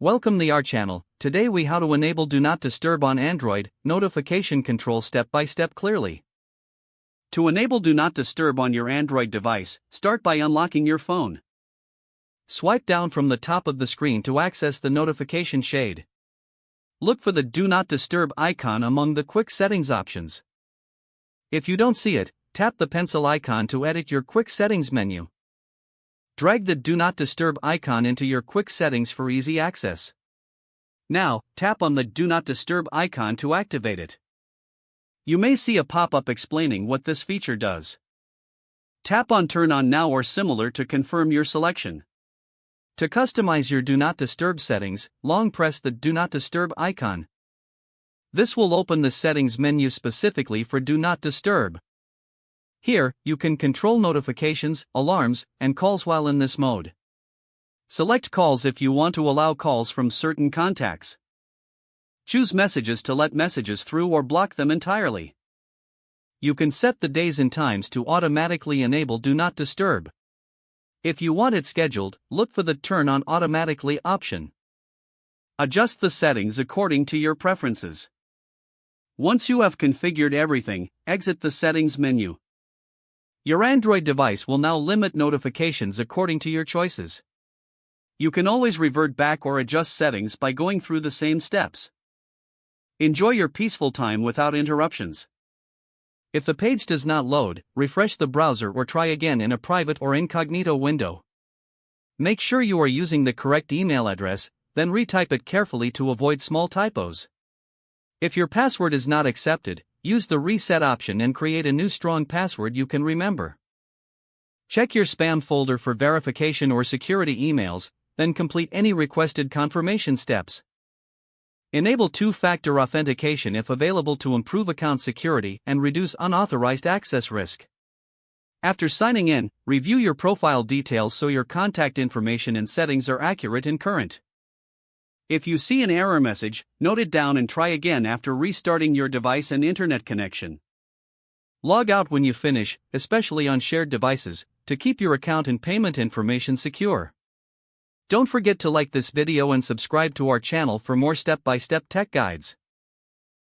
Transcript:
Welcome to our channel. Today we how to enable Do Not Disturb on Android notification control step by step clearly. To enable Do Not Disturb on your Android device, start by unlocking your phone. Swipe down from the top of the screen to access the notification shade. Look for the Do Not Disturb icon among the quick settings options. If you don't see it, tap the pencil icon to edit your quick settings menu. Drag the Do Not Disturb icon into your quick settings for easy access. Now, tap on the Do Not Disturb icon to activate it. You may see a pop-up explaining what this feature does. Tap on Turn On Now or similar to confirm your selection. To customize your Do Not Disturb settings, long press the Do Not Disturb icon. This will open the settings menu specifically for Do Not Disturb. Here, you can control notifications, alarms, and calls while in this mode. Select calls if you want to allow calls from certain contacts. Choose messages to let messages through or block them entirely. You can set the days and times to automatically enable Do Not Disturb. If you want it scheduled, look for the Turn On Automatically option. Adjust the settings according to your preferences. Once you have configured everything, exit the settings menu. Your Android device will now limit notifications according to your choices. You can always revert back or adjust settings by going through the same steps. Enjoy your peaceful time without interruptions. If the page does not load, refresh the browser or try again in a private or incognito window. Make sure you are using the correct email address, then retype it carefully to avoid small typos. If your password is not accepted, use the reset option and create a new strong password you can remember. Check your spam folder for verification or security emails, then complete any requested confirmation steps. Enable two-factor authentication if available to improve account security and reduce unauthorized access risk. After signing in, review your profile details so your contact information and settings are accurate and current. If you see an error message, note it down and try again after restarting your device and internet connection. Log out when you finish, especially on shared devices, to keep your account and payment information secure. Don't forget to like this video and subscribe to our channel for more step-by-step tech guides.